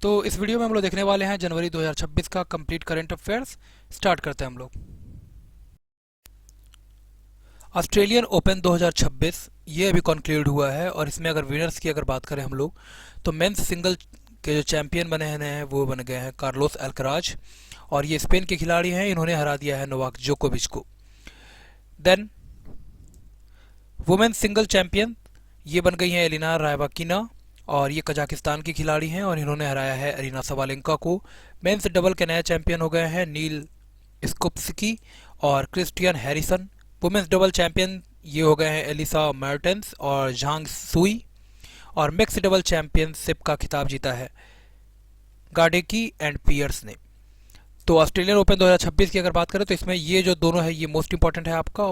तो इस वीडियो में हम लोग देखने वाले हैं जनवरी 2026 का कंप्लीट करंट अफेयर्स। स्टार्ट करते हैं हम लोग। ऑस्ट्रेलियन ओपन 2026 ये अभी कंक्लूड हुआ है और इसमें अगर विनर्स की अगर बात करें हम लोग तो मेंस सिंगल के जो चैंपियन बने हैं वो बन गए हैं कार्लोस अल्कराज और ये स्पेन के खिलाड़ी हैं। इन्होंने हरा दिया है नोवाक जोकोविच को। देन वुमेन्स सिंगल चैंपियन ये बन गई हैं एलिना रायबाकिना और ये कजाकिस्तान की खिलाड़ी हैं और इन्होंने हराया है अरीना सवालेंका को। मेंस डबल के नए चैंपियन हो गए हैं नील स्कोप्स्की और Christian Harrison. Women's double champion ये हो गए हैं एलिसा मर्टेंस और झांग सुई और मिक्स डबल चैंपियनशिप का खिताब जीता है गाडेकी एंड पियर्स ने। तो ऑस्ट्रेलियन ओपन 2026 की अगर बात करें तो इसमें ये जो दोनों है ये मोस्ट इंपॉर्टेंट है आपका।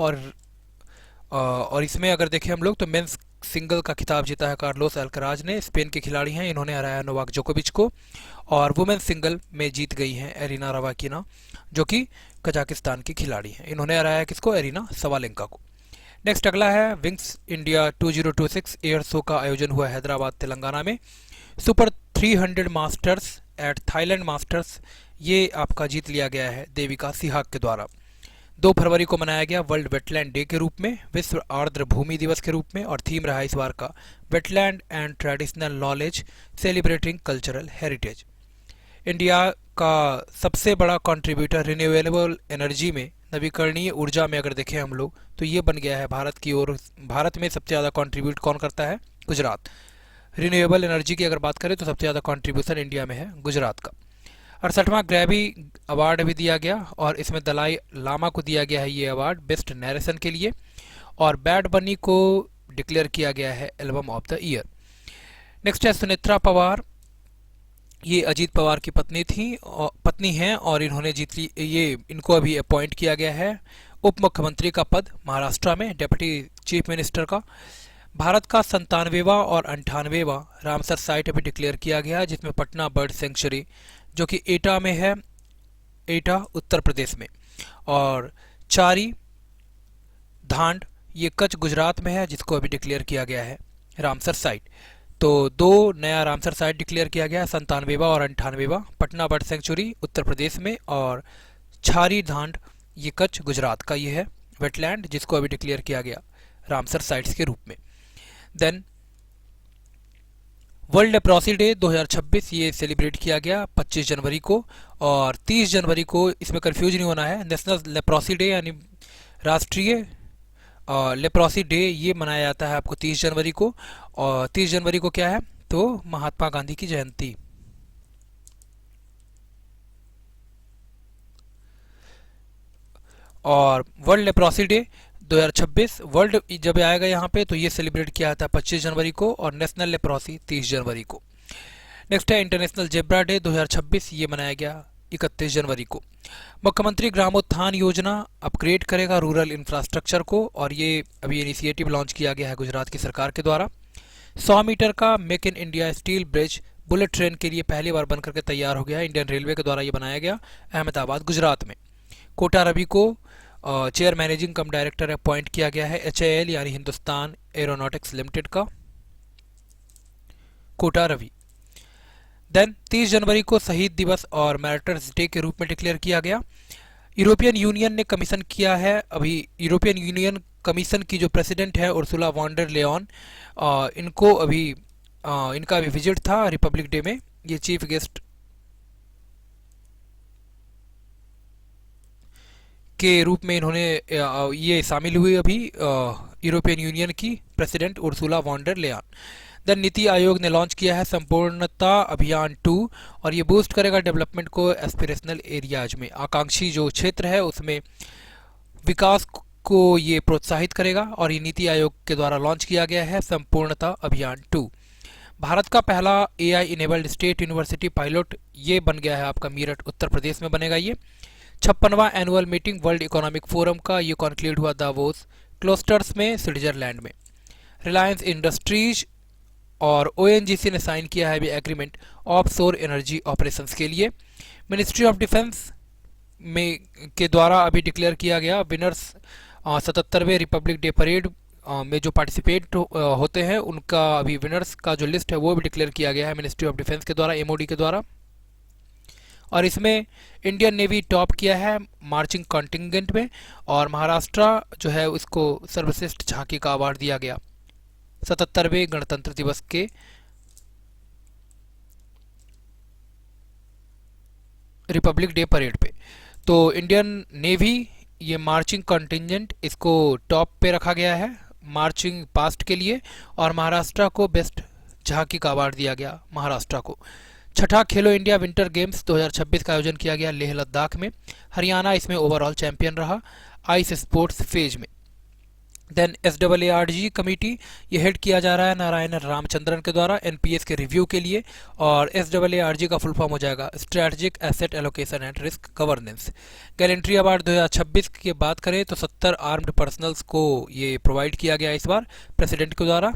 और इसमें अगर देखें हम लोग तो मेंस सिंगल का खिताब जीता है कार्लोस अल्कराज ने, स्पेन के खिलाड़ी हैं, इन्होंने हराया नोवाक जोकोविच को। और वुमेन्स सिंगल में जीत गई हैं एरिना रवाकिना जो कि कजाकिस्तान की खिलाड़ी हैं, इन्होंने हराया किसको, एरिना सवालेंका को। नेक्स्ट अगला है विंग्स इंडिया 2026 एयर शो का आयोजन हुआ हैदराबाद तेलंगाना में। Super 300 masters at Thailand masters ये आपका जीत लिया गया है देविका सिहाग के द्वारा। 2 फरवरी को मनाया गया वर्ल्ड वेटलैंड डे के रूप में, विश्व आर्द्र भूमि दिवस के रूप में, और थीम रहा इस बार का wetland and traditional knowledge celebrating cultural heritage. India का सबसे बड़ा कंट्रीब्यूटर रिन्यूएबल एनर्जी में, नवीकरणीय ऊर्जा में अगर देखें हम लोग तो ये बन गया है भारत की ओर। भारत में सबसे ज़्यादा कंट्रीब्यूट कौन करता है, गुजरात। रिन्यूएबल एनर्जी की अगर बात करें तो सबसे ज़्यादा कंट्रीब्यूशन इंडिया में है गुजरात का। 68वां ग्रैवी अवार्ड भी दिया गया और इसमें दलाई लामा को दिया गया है ये अवार्ड बेस्ट नरेशन के लिए। और बैड बनी को डिक्लेयर किया गया है album of the year. Next है सुनेत्रा पवार, ये अजीत पवार की पत्नी हैं और इन्होंने जीत ली, ये इनको अभी अपॉइंट किया गया है उप मुख्यमंत्री का पद महाराष्ट्र में, डिप्टी चीफ मिनिस्टर का। भारत का 97वां और 98वां रामसर साइट अभी डिक्लेयर किया गया है जिसमें पटना बर्ड सेंचुरी जो कि एटा में है, एटा उत्तर प्रदेश में, और चारी धांड ये कच्छ गुजरात में है जिसको अभी डिक्लेयर किया गया है रामसर साइट। तो 2 नया रामसर साइट डिक्लेयर किया गया है, 97वां और 98वां, पटना बर्ड सेंचुरी उत्तर प्रदेश में और छारी धांड ये कच्छ गुजरात का ये है वेटलैंड जिसको अभी डिक्लेयर किया गया रामसर साइट्स के रूप में। देन वर्ल्ड लेप्रोसी डे 2026 ये सेलिब्रेट किया गया 25 जनवरी को, और 30 जनवरी को इसमें कंफ्यूज नहीं होना है, नेशनल लेप्रोसी डे यानी राष्ट्रीय लेप्रोसी डे ये मनाया जाता है आपको 30 जनवरी को। और 30 जनवरी को क्या है तो महात्मा गांधी की जयंती। और वर्ल्ड लेप्रोसी डे 2026 वर्ल्ड जब आएगा यहाँ पे तो ये सेलिब्रेट किया था 25 जनवरी को और नेशनल लेप्रोसी 30 जनवरी को। नेक्स्ट है इंटरनेशनल जेब्रा डे 2026, ये मनाया गया 31 जनवरी को। मुख्यमंत्री ग्रामोत्थान योजना अपग्रेड करेगा रूरल इंफ्रास्ट्रक्चर को और ये अभी इनिशिएटिव लॉन्च किया गया है गुजरात की सरकार के द्वारा। 100 मीटर का make in India steel bridge bullet train के लिए पहली बार बनकर के तैयार हो गया है, इंडियन रेलवे के द्वारा ये बनाया गया अहमदाबाद गुजरात में। कोटा रवि को चेयर मैनेजिंग कम डायरेक्टर अपॉइंट किया गया है HAL यानी हिंदुस्तान एरोनॉटिक्स लिमिटेड का, कोटा रवि। देन 30 जनवरी को शहीद दिवस और मैरिटर्स डे के रूप में डिक्लेयर किया गया। यूरोपियन यूनियन ने कमीशन किया है, अभी यूरोपियन यूनियन कमीशन की जो प्रेसिडेंट है उर्सुला वॉन डर लेयन, इनको अभी इनका अभी विजिट था रिपब्लिक डे में, ये चीफ गेस्ट के रूप में इन्होंने ये शामिल हुई अभी यूरोपियन यूनियन की president Ursula von der Leyen. Then NITI Aayog ने लॉन्च किया है संपूर्णता अभियान 2 और ये बूस्ट करेगा डेवलपमेंट को एस्पिरेशनल एरियाज में, आकांक्षी जो क्षेत्र है उसमें विकास को ये प्रोत्साहित करेगा और ये नीति आयोग के द्वारा लॉन्च किया गया है संपूर्णता अभियान 2। भारत का पहला AI enabled state university pilot ये बन गया है आपका मीरठ उत्तर प्रदेश में बनेगा ये। 56वां annual meeting World Economic Forum का ये कॉन्क्लूड हुआ दावोस क्लोस्टर्स में स्विट्जरलैंड में। रिलायंस इंडस्ट्रीज और ONGC ने साइन किया है भी एग्रीमेंट ऑफशोर एनर्जी ऑपरेशंस के लिए। मिनिस्ट्री ऑफ डिफेंस में के द्वारा अभी डिक्लेयर किया गया विनर्स 77वें रिपब्लिक डे परेड में जो पार्टिसिपेट होते हैं उनका अभी विनर्स का जो लिस्ट है वो भी डिक्लेयर किया गया है मिनिस्ट्री ऑफ डिफेंस के द्वारा, एमओडी के द्वारा। और इसमें इंडियन नेवी टॉप किया है मार्चिंग कॉन्टिंजेंट में, और महाराष्ट्र जो है उसको सर्वश्रेष्ठ झांकी का अवार्ड दिया गया 77वें गणतंत्र दिवस के रिपब्लिक डे परेड पे। तो इंडियन नेवी ये मार्चिंग कॉन्टिंजेंट इसको टॉप पे रखा गया है मार्चिंग पास्ट के लिए, और महाराष्ट्र को बेस्ट झांकी का अवार्ड दिया गया महाराष्ट्र को। छठा खेलो इंडिया विंटर गेम्स 2026 का आयोजन किया गया लेह लद्दाख में। हरियाणा इसमें ओवरऑल चैंपियन रहा आइस स्पोर्ट्स फेज में। देन SAARG कमेटी ये हेड किया जा रहा है नारायण रामचंद्रन के द्वारा एनपीएस के रिव्यू के लिए, और SAARG का फुल फॉर्म हो जाएगा strategic asset allocation and risk governance. Gallantry award 2026 की बात करें तो 70 आर्म्ड पर्सनल्स को ये प्रोवाइड किया गया इस बार प्रेसिडेंट के द्वारा,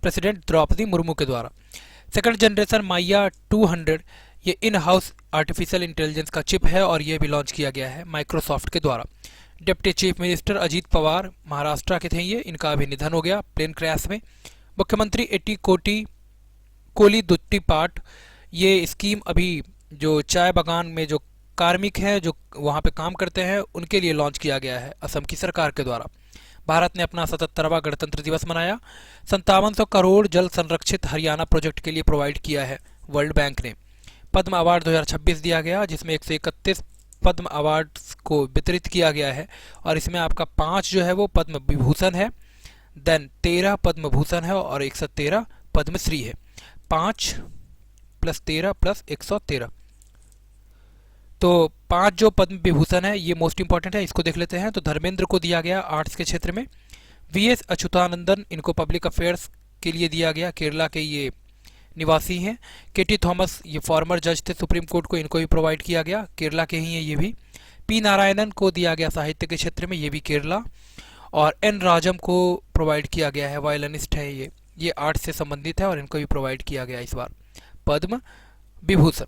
प्रेसिडेंट द्रौपदी मुर्मू के द्वारा। सेकंड जनरेशन माइया 200 ये इन हाउस आर्टिफिशियल इंटेलिजेंस का चिप है और ये भी लॉन्च किया गया है माइक्रोसॉफ्ट के द्वारा। Deputy chief minister Ajit Pawar Maharashtra के थे ये, इनका अभी निधन हो गया प्लेन क्रैश में। मुख्यमंत्री एटी कोली दुट्टी पाट ये स्कीम अभी जो चाय बागान में जो कार्मिक हैं जो वहाँ पे काम करते हैं उनके लिए लॉन्च किया गया है असम की सरकार के द्वारा। भारत ने अपना 77वां गणतंत्र दिवस मनाया। 5700 करोड़ जल संरक्षित हरियाणा प्रोजेक्ट के लिए प्रोवाइड किया है वर्ल्ड बैंक ने। पद्म अवार्ड 2026 दिया गया जिसमें 131 पद्म अवार्ड्स को वितरित किया गया है, और इसमें आपका 5 जो है वो पद्म विभूषण है, देन 13 पद्म भूषण है और 113 पद्मश्री है। 5 + 13 + 113, तो 5 जो पद्म विभूषण है ये मोस्ट इंपॉर्टेंट है, इसको देख लेते हैं। तो धर्मेंद्र को दिया गया आर्ट्स के क्षेत्र में। VS अच्युतानंदन इनको पब्लिक अफेयर्स के लिए दिया गया, केरला के ये निवासी हैं। केटी थॉमस ये फॉर्मर जज थे सुप्रीम कोर्ट को, इनको भी प्रोवाइड किया गया, केरला के ही हैं ये भी। P नारायणन को दिया गया साहित्य के क्षेत्र में, ये भी केरला। और N राजम को प्रोवाइड किया गया है, वायलिनिस्ट है ये आर्ट्स से संबंधित है और इनको भी प्रोवाइड किया गया इस बार पद्म विभूषण।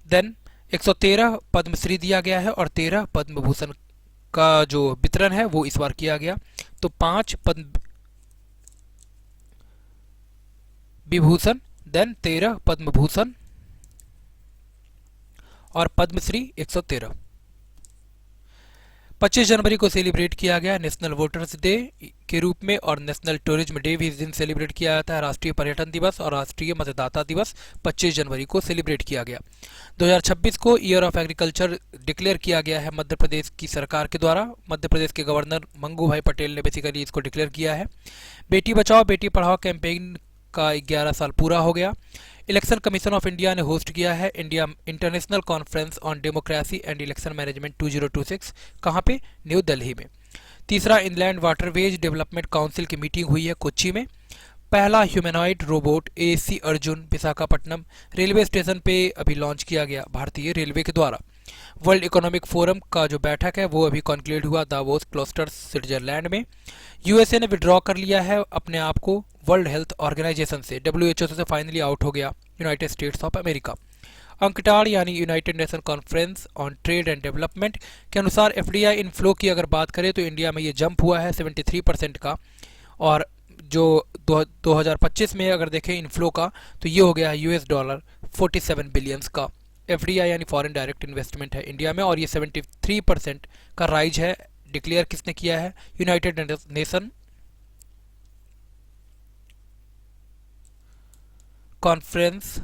देन 113 पद्मश्री दिया गया है और 13 पद्म भूषण का जो वितरण है वो इस बार किया गया। तो 5 पद्म विभूषण, देन 13 पद्म भूषण और पद्मश्री 113। 25 जनवरी को सेलिब्रेट किया गया नेशनल वोटर्स डे के रूप में, और नेशनल टूरिज्म डे भी इस दिन सेलिब्रेट किया जाता है। राष्ट्रीय पर्यटन दिवस और राष्ट्रीय मतदाता दिवस 25 जनवरी को सेलिब्रेट किया गया। 2026 को ईयर ऑफ एग्रीकल्चर डिक्लेयर किया गया है मध्य प्रदेश की सरकार के द्वारा। मध्य प्रदेश के गवर्नर मंगू भाई पटेल ने बेसिकली इसको डिक्लेयर किया है। बेटी बचाओ बेटी पढ़ाओ कैंपेन का 11 साल पूरा हो गया। इलेक्शन कमीशन ऑफ इंडिया ने होस्ट किया है India International Conference on Democracy and Election Management 2026, कहाँ पे? न्यू दिल्ली में। तीसरा इनलैंड वाटरवेज डेवलपमेंट काउंसिल की मीटिंग हुई है कोच्चि में। पहला humanoid robot AAC Arjun Visakhapatnam railway station पे अभी लॉन्च किया गया भारतीय रेलवे के द्वारा। वर्ल्ड इकोनॉमिक फोरम का जो बैठक है वो अभी कॉन्क्लूड हुआ दावोस क्लस्टर स्विट्जरलैंड में। USA ने विड्रॉ कर लिया है अपने आप को वर्ल्ड हेल्थ ऑर्गेनाइजेशन से, WHO से फाइनली आउट हो गया United States of America. UNCTAD यानी United Nation Conference on Trade and Development के अनुसार FDI इनफ्लो की अगर बात करें तो इंडिया में ये जंप हुआ है 73% का, और जो 2025 में अगर देखें इनफ्लो का तो ये हो गया है $47 बिलियंस का। FDI यानी फॉरेन डायरेक्ट इन्वेस्टमेंट है इंडिया में, और ये 73% का राइज है। डिक्लेयर किसने किया है? United Nation Conference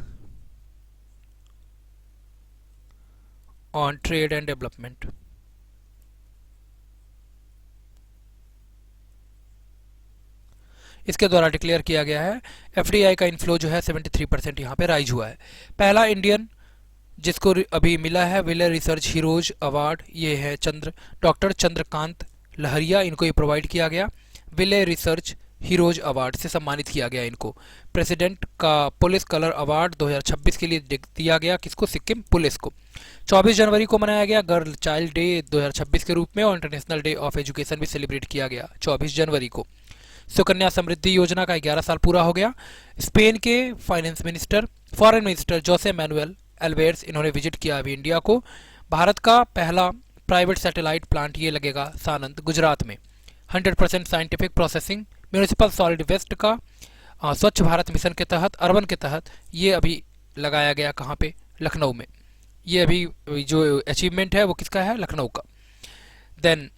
on Trade and development. इसके द्वारा डिक्लेयर किया गया है। FDI का इनफ्लो जो है 73% यहाँ पे राइज हुआ है। पहला इंडियन जिसको अभी मिला है विले रिसर्च हीरोज अवार्ड, ये है डॉक्टर चंद्रकांत लहरिया, इनको ये प्रोवाइड किया गया। विले रिसर्च हीरोज अवार्ड से सम्मानित किया गया इनको। प्रेसिडेंट का पुलिस कलर अवार्ड 2026 के लिए दिया गया किसको? सिक्किम पुलिस को। 24 जनवरी को मनाया गया गर्ल चाइल्ड डे 2026 के रूप में, और इंटरनेशनल डे ऑफ एजुकेशन भी सेलिब्रेट किया गया 24 जनवरी को। सुकन्या समृद्धि योजना का 11 साल पूरा हो गया। स्पेन के फॉरेन मिनिस्टर जोसे मैनुएल एल्वेर्स इन्होंने विजिट किया अभी इंडिया को। भारत का पहला प्राइवेट सैटेलाइट प्लांट ये लगेगा सानंद गुजरात में। 100% scientific processing municipal solid waste का स्वच्छ भारत मिशन के तहत, अर्बन के तहत ये अभी लगाया गया कहाँ पे, लखनऊ में। ये अभी जो अचीवमेंट है वो किसका है, लखनऊ का। देन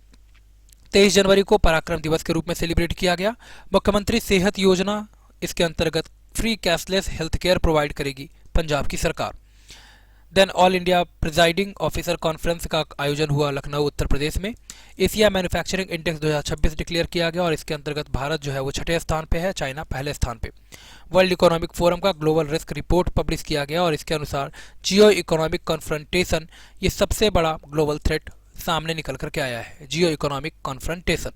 23 जनवरी को पराक्रम दिवस के रूप में सेलिब्रेट किया गया। मुख्यमंत्री सेहत योजना, इसके अंतर्गत free cashless health care provide करेगी पंजाब की सरकार। Then all India presiding officer conference का आयोजन हुआ लखनऊ उत्तर प्रदेश में। एशिया मैन्युफैक्चरिंग इंडेक्स 2026 डिक्लेयर किया गया और इसके अंतर्गत भारत जो है वो 6ठे स्थान पे है, चाइना पहले स्थान पे। वर्ल्ड इकोनॉमिक फोरम का ग्लोबल रिस्क रिपोर्ट पब्लिश किया गया और इसके अनुसार जियो इकोनॉमिक कॉन्फ्रंटेशन ये सबसे बड़ा ग्लोबल थ्रेट सामने निकल करके आया है, जियो इकोनॉमिक कॉन्फ्रंटेशन।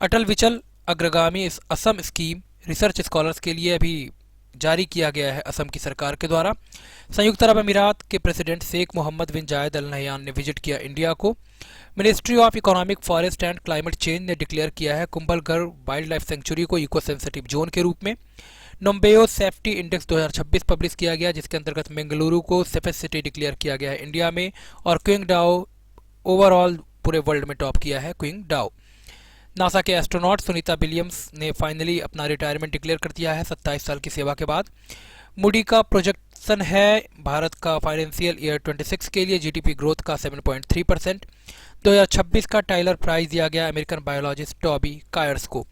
अटल विचल अग्रगामी इस असम स्कीम रिसर्च स्कॉलर्स के लिए अभी जारी किया गया है असम की सरकार के द्वारा। संयुक्त अरब अमीरात के प्रेसिडेंट शेख मोहम्मद बिन जायद अल नहयान ने विजिट किया इंडिया को। Ministry of economic forest and climate change ने डिक्लेयर किया है कुंभलगढ़ वाइल्ड लाइफ सेंचुरी को इको सेंसिटिव जोन के रूप में। नोम्बेओ सेफ्टी इंडेक्स 2026 पब्लिश किया गया जिसके अंतर्गत बेंगलुरु को सेफेस्ट सिटी डिक्लेयर किया गया है इंडिया में। और क्विंगडाओ ओवरऑल पूरे वर्ल्ड में टॉप किया है क्विंगडाओ। नासा के एस्ट्रोनॉट सुनीता विलियम्स ने फाइनली अपना रिटायरमेंट डिक्लेयर कर दिया है 27 साल की सेवा के बाद। मूडी का प्रोजेक्शन है भारत का फाइनेंशियल ईयर 26 के लिए जीडीपी ग्रोथ का 7.3%। 2026 का टाइलर प्राइज दिया गया अमेरिकन बायोलॉजिस्ट टॉबी कायर्स को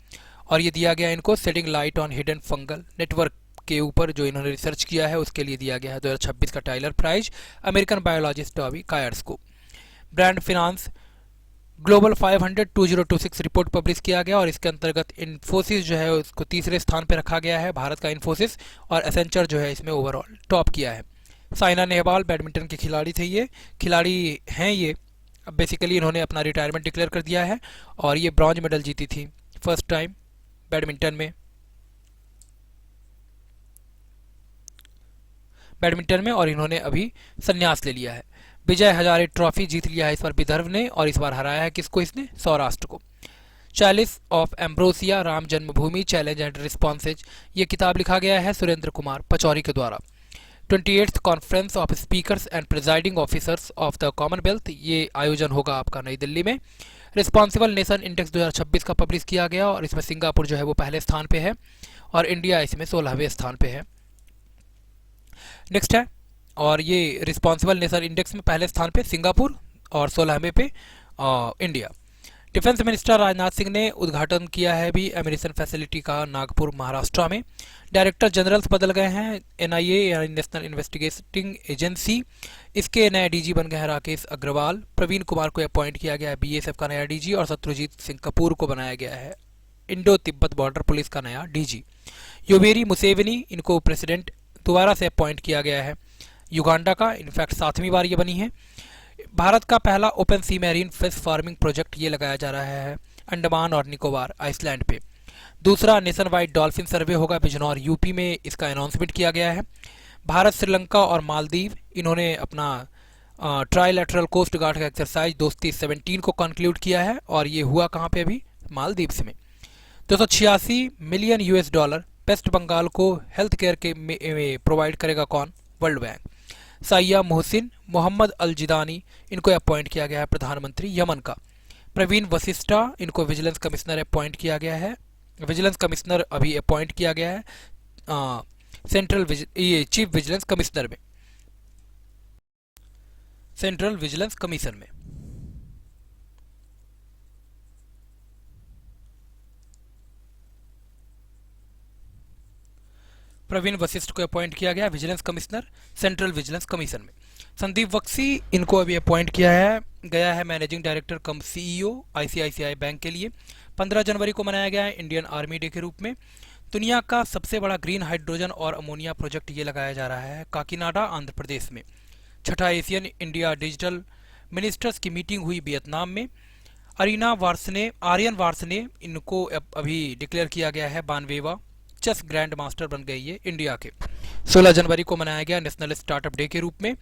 और ये दिया गया इनको setting light on hidden fungal network के ऊपर जो इन्होंने रिसर्च किया है उसके लिए दिया गया है 2026 का Tyler Prize American biologist Toby Kiers को। Brand Finance Global 500 2026 report publish किया गया और इसके अंतर्गत इन्फोसिस जो है उसको तीसरे स्थान पर रखा गया है, भारत का इन्फोसिस, और एसेंचर जो है इसमें ओवरऑल टॉप किया है। साइना नेहवाल बैडमिंटन के खिलाड़ी थे, ये खिलाड़ी हैं ये, अब बेसिकली इन्होंने अपना रिटायरमेंट डिक्लेयर कर दिया है और ये ब्रॉन्ज मेडल जीती थी फर्स्ट टाइम बैडमिंटन में और इन्होंने अभी संन्यास ले लिया है। विजय हजारे ट्रॉफी जीत लिया है इस बार विदर्भ ने और इस बार हराया है किसको, इसने सौराष्ट्र को। चालीस of ambrosia Ram Janmabhoomi challenge and responses ये किताब लिखा गया है सुरेंद्र कुमार पचौरी के द्वारा। 28th conference of speakers and presiding officers of the Commonwealth ये आयोजन होगा आपका नई दिल्ली में। रिस्पॉन्सिबल नेशन इंडेक्स 2026 का पब्लिश किया गया और इसमें सिंगापुर जो है वो पहले स्थान पे है और इंडिया इसमें 16वें स्थान पे है। नेक्स्ट है, और ये रिस्पॉन्सिबल नेशन इंडेक्स में पहले स्थान पे सिंगापुर और 16वें पे India. Defence minister Rajnath Singh ने उद्घाटन किया है भी एमिनेशन फैसिलिटी का नागपुर महाराष्ट्र में। डायरेक्टर जनरल्स बदल गए हैं, एनआईए यानी नेशनल इन्वेस्टिगेटिंग एजेंसी, इसके नए डीजी बन गए हैं राकेश अग्रवाल। प्रवीण कुमार को अपॉइंट किया गया है बीएसएफ का नया डीजी और शत्रुजीत सिंह कपूर को बनाया गया है इंडो तिब्बत बॉर्डर पुलिस का नया डीजी। योवेरी मुसेवेनी इनको प्रेसिडेंट दोबारा से अपॉइंट किया गया है युगांडा का, इनफैक्ट 7वीं बार ये बनी है। भारत का पहला ओपन सी मैरीन फिश फार्मिंग प्रोजेक्ट ये लगाया जा रहा है अंडमान और निकोबार आइसलैंड पे। दूसरा नेशन वाइड डॉल्फिन सर्वे होगा बिजनौर यूपी में, इसका अनाउंसमेंट किया गया है। भारत श्रीलंका और मालदीव इन्होंने अपना ट्राइलैटरल कोस्ट गार्ड का एक्सरसाइज दोस्ती 17 को कंक्लूड किया है और ये हुआ कहाँ पे, अभी मालदीव्स में। 286 million US dollar West Bengal को हेल्थ केयर के प्रोवाइड करेगा कौन, वर्ल्ड बैंक। साइया मोहसिन मोहम्मद अल जिदानी इनको अपॉइंट किया गया है प्रधानमंत्री यमन का। प्रवीण वशिष्ठा इनको विजिलेंस कमिश्नर अपॉइंट किया गया है, विजिलेंस कमिश्नर अभी अपॉइंट किया गया है चीफ विजिलेंस कमिश्नर में, सेंट्रल विजिलेंस कमीशन में। प्रवीण वशिष्ठ को अपॉइंट किया गया vigilance commissioner central vigilance commission में। संदीप बख्शी इनको अभी अपॉइंट किया गया है मैनेजिंग डायरेक्टर कम सीईओ आईसीआईसीआई बैंक के लिए। 15 जनवरी को मनाया गया है इंडियन आर्मी डे के रूप में। दुनिया का सबसे बड़ा ग्रीन हाइड्रोजन और अमोनिया प्रोजेक्ट ये लगाया जा रहा है काकीनाडा आंध्र प्रदेश में। छठा एशियन इंडिया डिजिटल मिनिस्टर्स की मीटिंग हुई वियतनाम में। आर्यन वार्सने इनको अभी डिक्लेयर किया गया है 92वां चेस ग्रैंड मास्टर बन गई है इंडिया के। 16 जनवरी को मनाया गया नेशनल स्टार्टअप डे के रूप में।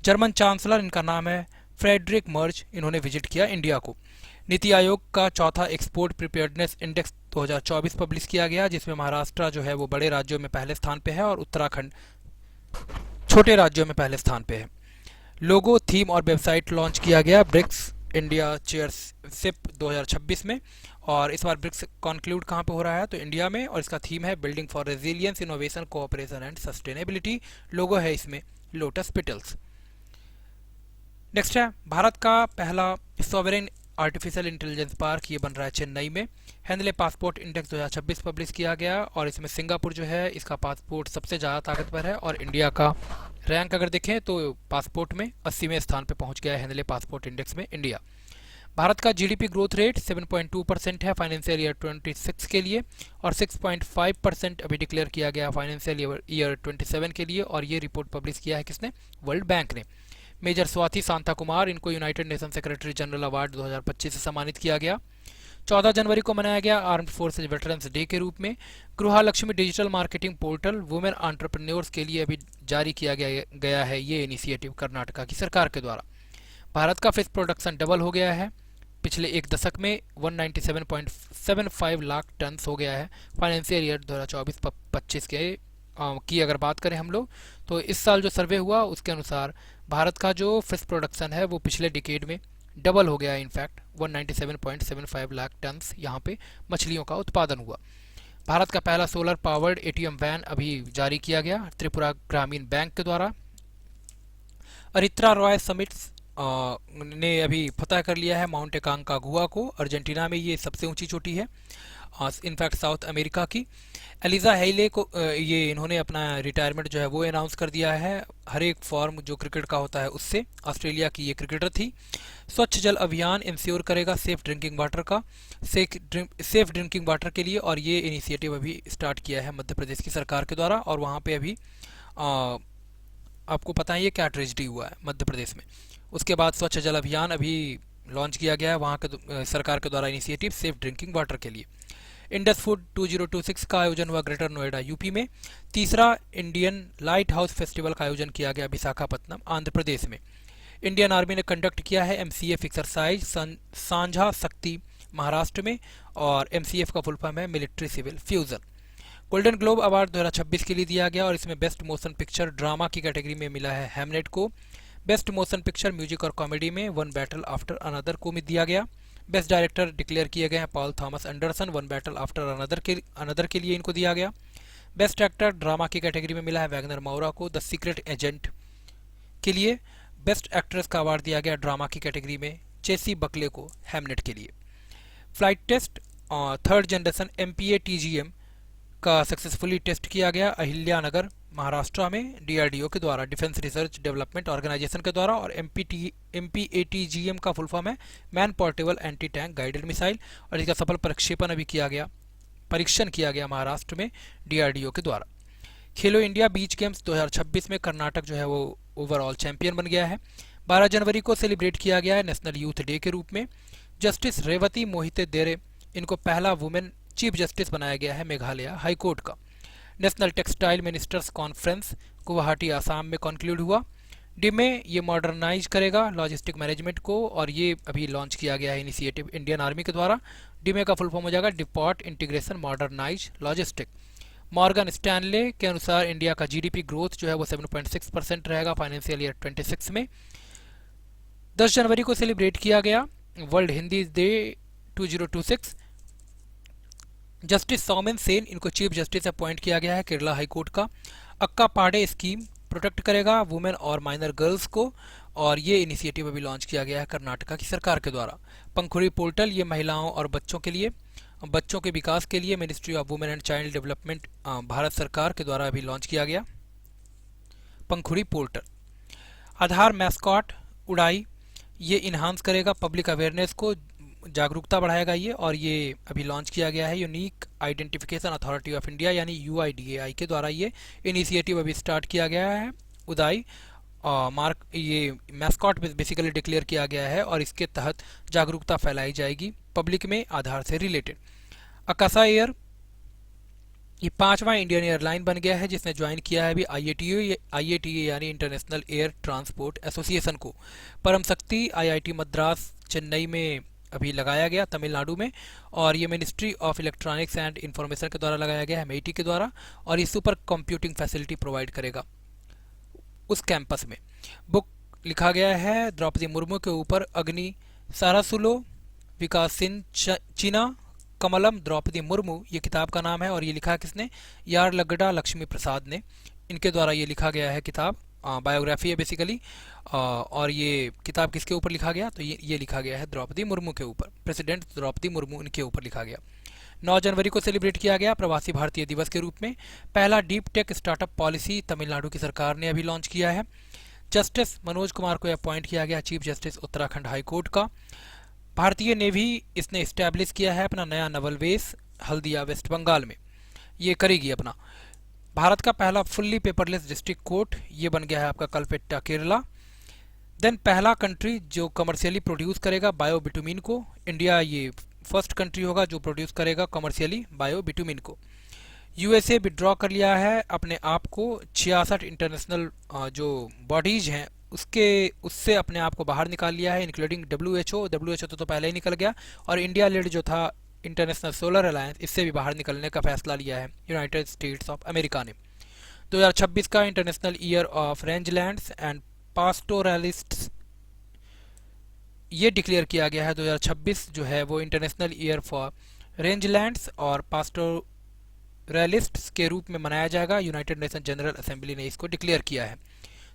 जर्मन चांसलर इनका नाम है फ्रेडरिक मर्ज, इन्होंने विजिट किया इंडिया को। नीति आयोग का चौथा एक्सपोर्ट प्रिपेयर्डनेस इंडेक्स 2024 पब्लिश किया गया जिसमें महाराष्ट्र जो है वो बड़े राज्यों में पहले स्थान पे है और उत्तराखंड छोटे राज्यों में पहले स्थान पे है। लोगो, थीम और वेबसाइट लॉन्च किया गया ब्रिक्स इंडिया चेयरशिप 2026 में। और इस बार ब्रिक्स कॉन्क्लूड कहाँ पे हो रहा है, तो इंडिया में, और इसका थीम है building for resilience, innovation, cooperation and sustainability. Logo है इसमें लोटस पेटल्स। नेक्स्ट है भारत का पहला सॉवरेन आर्टिफिशियल इंटेलिजेंस पार्क, ये बन रहा है चेन्नई में। हैंडले पासपोर्ट इंडेक्स 2026 पब्लिश किया गया और इसमें सिंगापुर जो है इसका पासपोर्ट सबसे ज़्यादा ताकतवर है, और इंडिया का रैंक अगर देखें तो पासपोर्ट में 80वें स्थान पर पहुंच गया है हैंडले पासपोर्ट इंडेक्स में इंडिया। भारत का जीडीपी ग्रोथ रेट 7.2% है फाइनेंशियल ईयर 26 के लिए, और 6.5% अभी डिक्लेयर किया गया फाइनेंशियल ईयर 27 के लिए, और ये रिपोर्ट पब्लिश किया है किसने, वर्ल्ड बैंक ने। मेजर स्वाति सांता कुमार, इनको United nation secretary general award 2025 से सम्मानित किया गया। 14 जनवरी को मनाया गया आर्म्ड फोर्सेज वेटरन्स डे के रूप में। Grihalakshmi digital marketing portal women entrepreneurs के लिए अभी जारी किया गया है ये इनिशिएटिव कर्नाटका की सरकार के द्वारा। भारत का फिश प्रोडक्शन डबल हो गया है पिछले एक दशक में, 197.75 लाख टन हो गया है फाइनेंशियल ईयर 2024-25 की अगर बात करें हम लोग, तो इस साल जो सर्वे हुआ उसके अनुसार भारत का जो फिश प्रोडक्शन है वो पिछले डिकेड में डबल हो गया है। इनफैक्ट 197.75 लाख टन यहाँ पे मछलियों का उत्पादन हुआ। भारत का पहला सोलर पावर्ड एटीएम वैन अभी जारी किया गया त्रिपुरा ग्रामीण बैंक के द्वारा। अरित्रा रॉय समिट्स ने अभी फतह कर लिया है माउंट एकांकागुआ को। अर्जेंटीना में ये सबसे ऊंची चोटी है इनफैक्ट साउथ अमेरिका की। एलिजा हेले को ये इन्होंने अपना रिटायरमेंट जो है वो अनाउंस कर दिया है हर एक फॉर्म जो क्रिकेट का होता है उससे। ऑस्ट्रेलिया की ये क्रिकेटर थी। स्वच्छ जल अभियान इंश्योर करेगा सेफ ड्रिंकिंग वाटर का, सेफ ड्रिंकिंग वाटर के लिए, और ये इनिशिएटिव अभी स्टार्ट किया है मध्य प्रदेश की सरकार के द्वारा। और वहाँ पे अभी आपको पता है ये क्या ट्रेजिडी हुआ है मध्य प्रदेश में। उसके बाद स्वच्छ जल अभियान अभी लॉन्च किया गया है वहाँ के सरकार के द्वारा इनिशिएटिव सेफ ड्रिंकिंग वाटर के लिए। इंडस फूड 2026 का आयोजन हुआ ग्रेटर नोएडा यूपी में। तीसरा इंडियन लाइट हाउस फेस्टिवल का आयोजन किया गया विशाखापत्तनम आंध्र प्रदेश में। इंडियन आर्मी ने कंडक्ट किया है एमसीएफ एक्सरसाइज सांझा शक्ति महाराष्ट्र में, और एमसीएफ का फुल फॉर्म है military civil fusion. Golden Globe award 2026 के लिए दिया गया और इसमें बेस्ट मोशन पिक्चर ड्रामा की कैटेगरी में मिला है हैमलेट को। बेस्ट मोशन पिक्चर म्यूजिक और कॉमेडी में वन बैटल आफ्टर अनदर को दिया गया। बेस्ट डायरेक्टर डिक्लेयर किए गए हैं Paul Thomas Anderson, one battle after another के लिए इनको दिया गया। बेस्ट एक्टर ड्रामा की कैटेगरी में मिला है वैगनर मौरा को द सीक्रेट एजेंट के लिए। बेस्ट एक्ट्रेस का अवार्ड दिया गया ड्रामा की कैटेगरी में चेसी बकले को हैमलेट के लिए। Flight test third generation MPA-TGM का सक्सेसफुली टेस्ट किया गया अहिल्यानगर महाराष्ट्र में डीआरडीओ के द्वारा, डिफेंस रिसर्च डेवलपमेंट ऑर्गेनाइजेशन के द्वारा। और MPA-TGM का फुल फॉर्म है man portable anti tank guided missile, और इसका सफल प्रक्षेपण अभी परीक्षण किया गया महाराष्ट्र में डीआरडीओ के द्वारा। खेलो इंडिया बीच गेम्स 2026 में कर्नाटक जो है वो ओवरऑल चैंपियन बन गया है। 12 जनवरी को सेलिब्रेट किया गया है नेशनल यूथ डे के रूप में। जस्टिस रेवती मोहिते देरे, इनको पहला वुमेन चीफ जस्टिस बनाया गया है मेघालय हाई कोर्ट का। National textile ministers conference Guwahati Assam में कंक्लूड हुआ। डिमे ये मॉडर्नाइज करेगा लॉजिस्टिक मैनेजमेंट को, और ये अभी लॉन्च किया गया है इनिशिएटिव इंडियन आर्मी के द्वारा। डिमे का फुल फॉर्म हो जाएगा depot integration modernise logistic. Morgan Stanley के अनुसार इंडिया का जीडीपी ग्रोथ जो है वो 7.6% रहेगा फाइनेंशियल ईयर 26 में। 10 जनवरी को सेलिब्रेट किया गया world Hindi day 2026। Justice Soumen Sen, इनको चीफ जस्टिस अपॉइंट किया गया है केरला हाई कोर्ट का। अक्का पाड़े स्कीम प्रोटेक्ट करेगा वुमेन और माइनर गर्ल्स को, और ये इनिशिएटिव अभी लॉन्च किया गया है कर्नाटका की सरकार के द्वारा। पंखुड़ी पोर्टल ये महिलाओं और बच्चों के विकास के लिए ministry of women and child development Bharat सरकार के द्वारा अभी लॉन्च किया गया पंखुड़ी पोर्टल। आधार मैस्कॉट उड़ाई ये इन्हांस करेगा पब्लिक अवेयरनेस को, जागरूकता बढ़ाएगा ये, और ये अभी लॉन्च किया गया है unique identification authority of India यानी UIDAI के द्वारा। ये इनिशिएटिव अभी स्टार्ट किया गया है। उदाई मार्क ये मैस्कॉट बेसिकली डिक्लेयर किया गया है, और इसके तहत जागरूकता फैलाई जाएगी पब्लिक में आधार से रिलेटेड। अकाशा एयर ये 5वां इंडियन एयरलाइन बन गया है जिसने ज्वाइन किया है अभी IATA यानी इंटरनेशनल एयर ट्रांसपोर्ट एसोसिएशन को। परम शक्ति IIT मद्रास चेन्नई में अभी लगाया गया तमिलनाडु में, और ये ministry of electronics and information के द्वारा लगाया गया है MEIT के द्वारा, और ये सुपर कंप्यूटिंग फैसिलिटी प्रोवाइड करेगा उस कैंपस में। बुक लिखा गया है द्रौपदी मुर्मू के ऊपर अग्नि सारासुलो, विकासिन चीना, कमलम, द्रौपदी मुर्मू, ये किताब का नाम है। और ये लिखा किसने? यार्लगड्डा लक्ष्मी प्रसाद ने, इनके द्वारा ये लिखा गया है किताब। बायोग्राफी है बेसिकली। और ये किताब किसके ऊपर लिखा गया? तो ये लिखा गया है द्रौपदी मुर्मू के ऊपर, प्रेसिडेंट द्रौपदी मुर्मू, इनके ऊपर लिखा गया। 9 जनवरी को सेलिब्रेट किया गया प्रवासी भारतीय दिवस के रूप में। पहला deep tech startup policy Tamil Nadu की सरकार ने अभी लॉन्च किया है। जस्टिस मनोज कुमार को अपॉइंट किया गया chief justice Uttarakhand high court का। भारतीय नेवी इसने इस्टेब्लिश किया है अपना नया नवल बेस हल्दिया वेस्ट बंगाल में, ये करेगी अपना। भारत का पहला फुल्ली पेपरलेस डिस्ट्रिक्ट कोर्ट ये बन गया है आपका कलपेट्टा केरला। देन पहला कंट्री जो कमर्शियली प्रोड्यूस करेगा बायो बिटुमिन को, इंडिया ये फर्स्ट कंट्री होगा जो प्रोड्यूस करेगा कमर्शियली बायो बिटुमिन को। यूएसए विड्रॉ कर लिया है अपने आप को 66 इंटरनेशनल जो बॉडीज हैं उससे अपने आप को बाहर निकाल लिया है, इंक्लूडिंग डब्ल्यूएचओ तो पहले ही निकल गया। और इंडिया लीड जो था इंटरनेशनल सोलर अलायंस, इससे भी बाहर निकलने का फैसला लिया है यूनाइटेड स्टेट्स ऑफ अमेरिका ने। 2026 का International Year of Rangelands and Pastoralists ये डिक्लेयर किया गया है। 2026 जो है वो इंटरनेशनल ईयर फॉर रेंजलैंड्स और पास्टोरलिस्ट्स के रूप में मनाया जाएगा। यूनाइटेड नेशन जनरल असेंबली ने इसको डिक्लेयर किया है।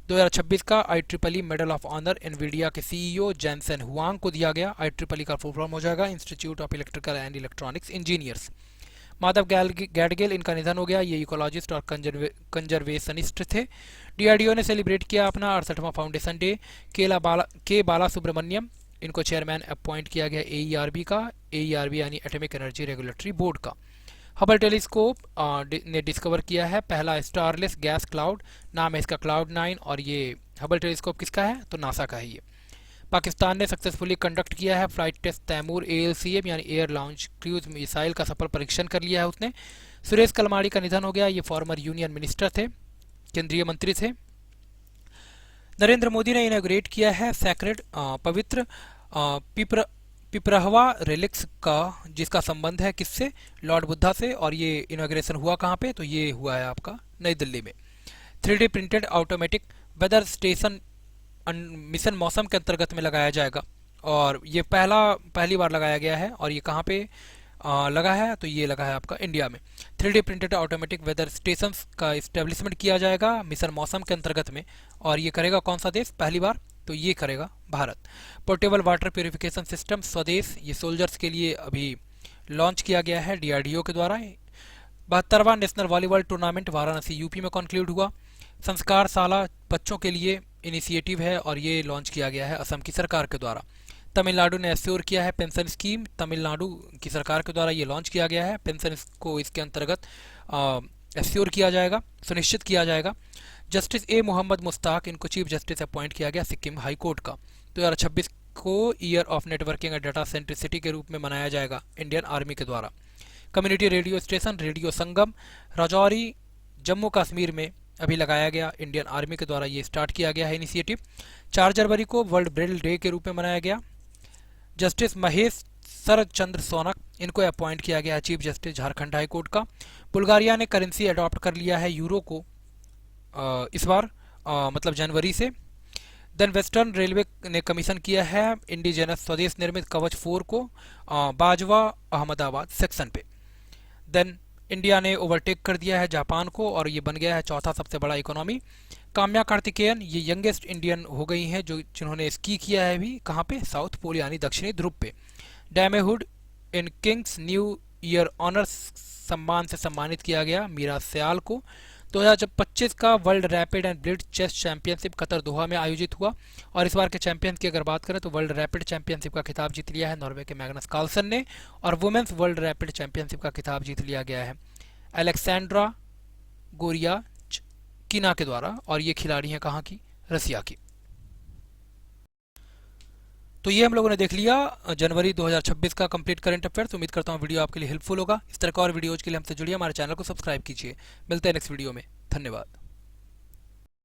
2026 का IEEE medal of honour Nvidia के सीईओ जैनसन हुआंग को दिया गया। IEEE का फुल फॉर्म हो जाएगा Institute of Electrical and Electronics Engineers. Madhav Gadgil इनका निधन हो गया, ये इकोलॉजिस्ट और कंजर्वेशनिस्ट थे। DRDO ने सेलिब्रेट किया अपना 68वां फाउंडेशन डे। के बाला सुब्रमण्यम इनको चेयरमैन अपॉइंट किया गया AERB का, AERB यानी एटॉमिक एनर्जी रेगुलेटरी बोर्ड का। हबल टेलीस्कोप ने डिस्कवर किया है पहला स्टारलेस गैस क्लाउड, नाम है इसका क्लाउड 9। और ये हबल टेलीस्कोप किसका है? तो नासा का है ये। पाकिस्तान ने सक्सेसफुली कंडक्ट किया है फ्लाइट टेस्ट तैमूर ALCM यानी एयर लॉन्च क्रूज मिसाइल का सफल परीक्षण कर लिया है उसने। सुरेश कलमाड़ी का निधन हो गया, ये फॉर्मर यूनियन मिनिस्टर थे, केंद्रीय मंत्री थे। नरेंद्र मोदी ने इनॉग्रेट किया है सैक्रेड पवित्र पिपरहवा रिलिक्स का, जिसका संबंध है किससे? लॉर्ड बुद्धा से। और ये इनॉग्रेशन हुआ कहाँ पे? तो ये हुआ है आपका नई दिल्ली में। 3D printed automatic weather station mission Mausam के अंतर्गत में लगाया जाएगा। और ये पहली बार लगाया गया है। और ये कहाँ पे लगा है? तो ये लगा है आपका इंडिया में। 3D printed automatic weather station का इस्टेब्लिशमेंट किया जाएगा मिशन मौसम के अंतर्गत में। और ये करेगा कौन सा देश पहली बार? तो ये करेगा Bharat. Portable water purification system स्वदेश, ये सोल्जर्स के लिए अभी लॉन्च किया गया है DRDO के द्वारा। 72वां national volleyball tournament Varanasi UP में कॉन्क्लूड हुआ। संस्कार शाला बच्चों के लिए इनिशिएटिव है और ये लॉन्च किया गया है असम की सरकार के द्वारा। तमिलनाडु ने एश्योर किया है पेंशन स्कीम, तमिलनाडु की सरकार के द्वारा ये लॉन्च किया गया है। पेंशन को इसके अंतर्गत एश्योर किया जाएगा, सुनिश्चित किया जाएगा। जस्टिस A मोहम्मद मुश्ताक इनको चीफ जस्टिस अपॉइंट किया गया सिक्किम हाई कोर्ट का। 2026 को year of networking and data centricity के रूप में मनाया जाएगा इंडियन आर्मी के द्वारा। कम्युनिटी रेडियो स्टेशन रेडियो संगम राजौरी जम्मू कश्मीर में अभी लगाया गया, इंडियन आर्मी के द्वारा ये स्टार्ट किया गया है इनिशिएटिव। 4 जनवरी को वर्ल्ड ब्रेल डे के रूप में मनाया गया। जस्टिस महेश शरद चंद्र सोनक इनको अपॉइंट किया गया है chief justice Jharkhand high court का। बुल्गारिया ने करेंसी अडॉप्ट कर लिया है यूरो को इस बार मतलब जनवरी से। देन वेस्टर्न रेलवे ने कमीशन किया है इंडिजिनस स्वदेश निर्मित कवच 4 को बाजवा अहमदाबाद सेक्शन पे। देन इंडिया ने ओवरटेक कर दिया है जापान को और ये बन गया है चौथा सबसे बड़ा इकोनॉमी। काम्या कार्तिकेयन ये यंगेस्ट इंडियन हो गई हैं जिन्होंने स्की किया है भी कहाँ पे? साउथ पोल यानी दक्षिणी ध्रुव पे। डैमेहुड इन किंग्स न्यू ईयर ऑनर्स सम्मान से सम्मानित किया गया मीरा सयाल को। 2025 का World Rapid and Blitz Chess Championship Qatar Doha में आयोजित हुआ और इस बार के चैंपियन की अगर बात करें तो वर्ल्ड रैपिड चैंपियनशिप का खिताब जीत लिया है नॉर्वे के मैग्नस कार्लसन ने और वुमेन्स वर्ल्ड रैपिड चैंपियनशिप का खिताब जीत लिया गया है अलेक्सेंड्रा गोरिया कीना के द्वारा और ये खिलाड़ी हैं कहाँ की? रसिया की। तो ये हम लोगों ने देख लिया जनवरी 2026 का कंप्लीट करंट अफेयर्स। उम्मीद करता हूँ वीडियो आपके लिए हेल्पफुल होगा। इस तरह का और वीडियोज के लिए हमसे जुड़िए, हमारे चैनल को सब्सक्राइब कीजिए। मिलते हैं नेक्स्ट वीडियो में। धन्यवाद।